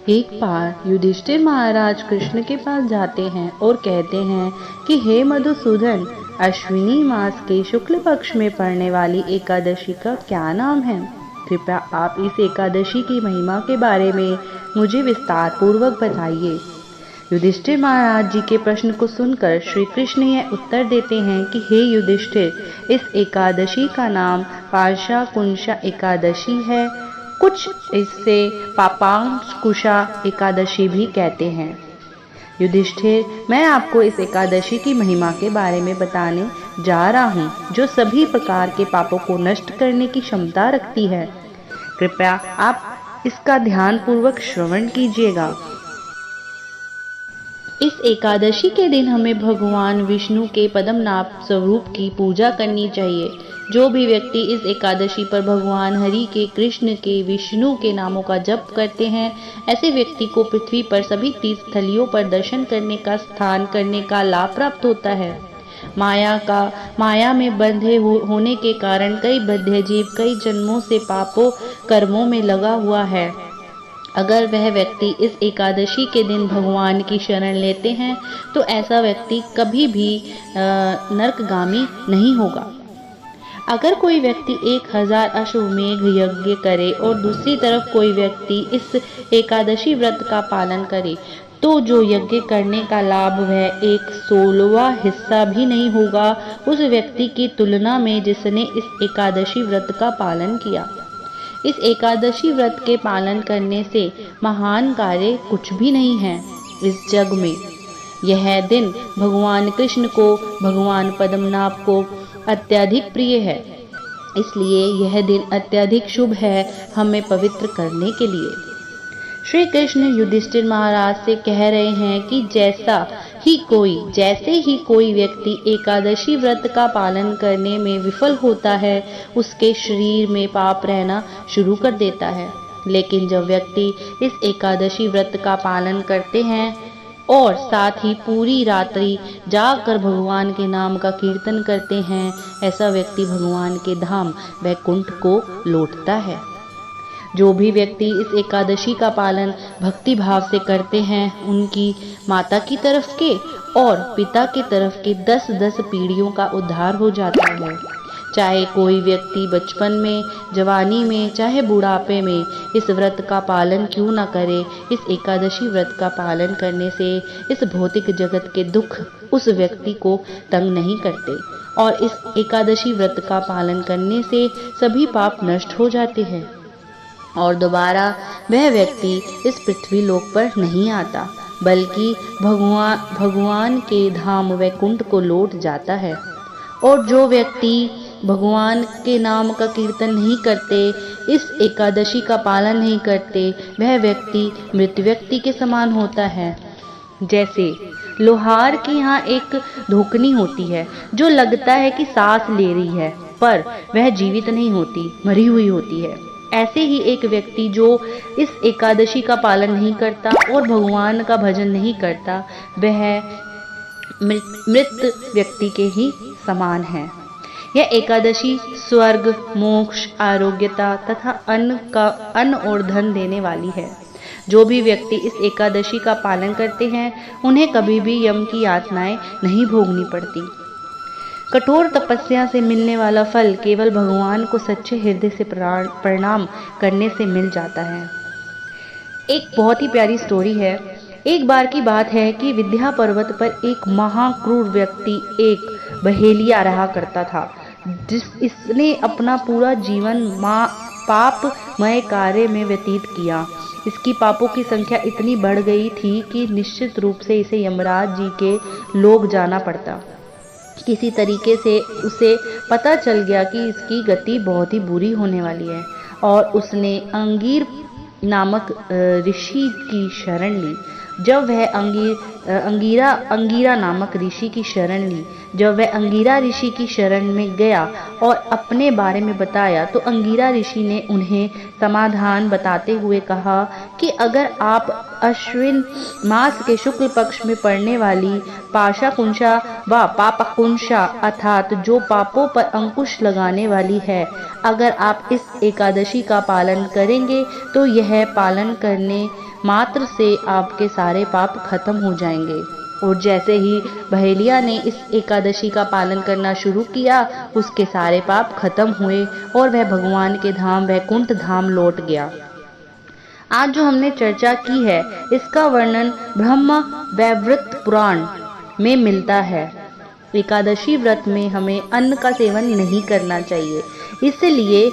एक बार युधिष्ठिर महाराज कृष्ण के पास जाते हैं और कहते हैं कि हे मधुसूदन, अश्विनी मास के शुक्ल पक्ष में पड़ने वाली एकादशी का क्या नाम है? कृपया आप इस एकादशी की महिमा के बारे में मुझे विस्तार पूर्वक बताइए। युधिष्ठिर महाराज जी के प्रश्न को सुनकर श्री कृष्ण यह उत्तर देते हैं कि हे युधिष्ठिर, इस एकादशी का नाम पाशाकुंशा एकादशी है। कुछ इससे पापांकुशा एकादशी भी कहते हैं। युधिष्ठिर, मैं आपको इस एकादशी की महिमा के बारे में बताने जा रहा हूँ, जो सभी प्रकार के पापों को नष्ट करने की क्षमता रखती है। कृपया आप इसका ध्यान पूर्वक श्रवण कीजिएगा। इस एकादशी के दिन हमें भगवान विष्णु के पद्मनाभ स्वरूप की पूजा करनी चाहिए। जो भी व्यक्ति इस एकादशी पर भगवान हरि के, कृष्ण के, विष्णु के नामों का जप करते हैं, ऐसे व्यक्ति को पृथ्वी पर सभी तीर्थ स्थलियों पर दर्शन करने का, स्थान करने का लाभ प्राप्त होता है। माया में बंधे होने के कारण कई बद्ध जीव कई जन्मों से पापों कर्मों में लगा हुआ है। अगर वह व्यक्ति इस एकादशी के दिन भगवान की शरण लेते हैं तो ऐसा व्यक्ति कभी भी नरकगामी नहीं होगा। अगर कोई व्यक्ति 1000 अश्वमेध यज्ञ करे और दूसरी तरफ कोई व्यक्ति इस एकादशी व्रत का पालन करे, तो जो यज्ञ करने का लाभ वह 1/16वां हिस्सा भी नहीं होगा उस व्यक्ति की तुलना में जिसने इस एकादशी व्रत का पालन किया। इस एकादशी व्रत के पालन करने से महान कार्य कुछ भी नहीं है इस जग में। यह दिन भगवान कृष्ण को, भगवान पद्मनाभ को अत्यधिक प्रिय है, इसलिए यह दिन अत्यधिक शुभ है हमें पवित्र करने के लिए। श्री कृष्ण युधिष्ठिर महाराज से कह रहे हैं कि जैसे ही कोई व्यक्ति एकादशी व्रत का पालन करने में विफल होता है, उसके शरीर में पाप रहना शुरू कर देता है। लेकिन जब व्यक्ति इस एकादशी व्रत का पालन करते हैं और साथ ही पूरी रात्रि जागकर भगवान के नाम का कीर्तन करते हैं, ऐसा व्यक्ति भगवान के धाम वैकुंठ को लौटता है। जो भी व्यक्ति इस एकादशी का पालन भक्ति भाव से करते हैं, उनकी माता की तरफ के और पिता की तरफ के 10-10 पीढ़ियों का उद्धार हो जाता है। चाहे कोई व्यक्ति बचपन में, जवानी में, चाहे बुढ़ापे में इस व्रत का पालन क्यों न करे, इस एकादशी व्रत का पालन करने से इस भौतिक जगत के दुख उस व्यक्ति को तंग नहीं करते और इस एकादशी व्रत का पालन करने से सभी पाप नष्ट हो जाते हैं और दोबारा वह व्यक्ति इस पृथ्वी लोक पर नहीं आता, बल्कि भगवान के धाम वैकुंठ को लौट जाता है। और जो व्यक्ति भगवान के नाम का कीर्तन नहीं करते, इस एकादशी का पालन नहीं करते, वह व्यक्ति मृत व्यक्ति के समान होता है। जैसे लोहार की यहाँ एक धोकनी होती है जो लगता है कि सांस ले रही है, पर वह जीवित नहीं होती, मरी हुई होती है। ऐसे ही एक व्यक्ति जो इस एकादशी का पालन नहीं करता और भगवान का भजन नहीं करता, वह मृत व्यक्ति के ही समान है। यह एकादशी स्वर्ग, मोक्ष, आरोग्यता तथा अन्न और धन देने वाली है। जो भी व्यक्ति इस एकादशी का पालन करते हैं, उन्हें कभी भी यम की यातनाएं नहीं भोगनी पड़ती। कठोर तपस्या से मिलने वाला फल केवल भगवान को सच्चे हृदय से प्रणाम करने से मिल जाता है। एक बहुत ही प्यारी स्टोरी है। एक बार की बात है कि विंध्य पर्वत पर एक महाक्रूर व्यक्ति एक बहेलिया रहा करता था, इसने अपना पूरा जीवन पापमय कार्य में व्यतीत किया। इसकी पापों की संख्या इतनी बढ़ गई थी कि निश्चित रूप से इसे यमराज जी के लोग जाना पड़ता। किसी तरीके से उसे पता चल गया कि इसकी गति बहुत ही बुरी होने वाली है और उसने अंगीर नामक ऋषि की शरण ली। जब वह अंगीरा नामक ऋषि की शरण ली, जब वह अंगीरा ऋषि की शरण में गया और अपने बारे में बताया, तो अंगीरा ऋषि ने उन्हें समाधान बताते हुए कहा कि अगर आप अश्विन मास के शुक्ल पक्ष में पड़ने वाली पाशाकुंशा व पापकुंशा अर्थात जो पापों पर अंकुश लगाने वाली है, अगर आप इस एकादशी का पालन करेंगे तो यह पालन करने मात्र से आपके सारे पाप खत्म हो जाएंगे। और जैसे ही बहेलिया ने इस एकादशी का पालन करना शुरू किया, उसके सारे पाप खत्म हुए और वह भगवान के धाम वैकुंठ धाम लौट गया। आज जो हमने चर्चा की है, इसका वर्णन ब्रह्म वैवर्त पुराण में मिलता है। एकादशी व्रत में हमें अन्न का सेवन नहीं करना चाहिए, इसलिए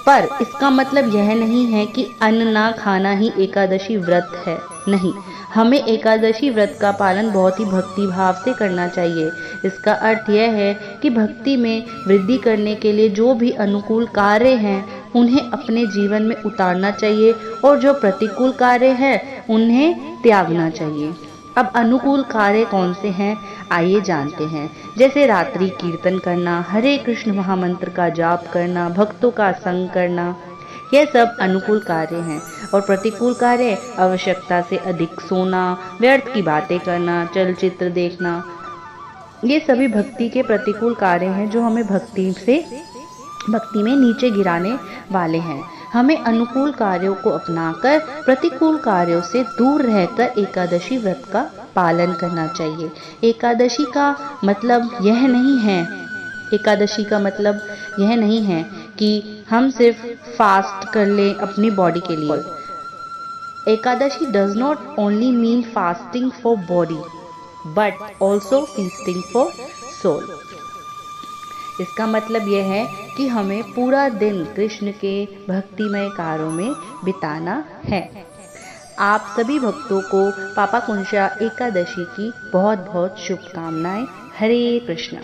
पर इसका मतलब यह नहीं है कि अन्न ना खाना ही एकादशी व्रत है। नहीं, हमें एकादशी व्रत का पालन बहुत ही भक्ति भाव से करना चाहिए। इसका अर्थ यह है कि भक्ति में वृद्धि करने के लिए जो भी अनुकूल कार्य हैं उन्हें अपने जीवन में उतारना चाहिए और जो प्रतिकूल कार्य हैं उन्हें त्यागना चाहिए। अब अनुकूल कार्य कौन से हैं, आइए जानते हैं। जैसे रात्रि कीर्तन करना, हरे कृष्ण महामंत्र का जाप करना, भक्तों का संग करना, यह सब अनुकूल कार्य हैं। और प्रतिकूल कार्य आवश्यकता से अधिक सोना, व्यर्थ की बातें करना, चलचित्र देखना, ये सभी भक्ति के प्रतिकूल कार्य हैं जो हमें भक्ति में नीचे गिराने वाले हैं। हमें अनुकूल कार्यों को अपनाकर प्रतिकूल कार्यों से दूर रहकर एकादशी व्रत का पालन करना चाहिए। एकादशी का मतलब यह नहीं है कि हम सिर्फ फास्ट कर लें अपनी बॉडी के लिए। Ekadashi does not only mean fasting for body but also feasting for soul. इसका मतलब यह है कि हमें पूरा दिन कृष्ण के भक्तिमय कार्यों में बिताना है। आप सभी भक्तों को पापाकुंशा एकादशी की बहुत बहुत शुभकामनाएं। हरे कृष्णा।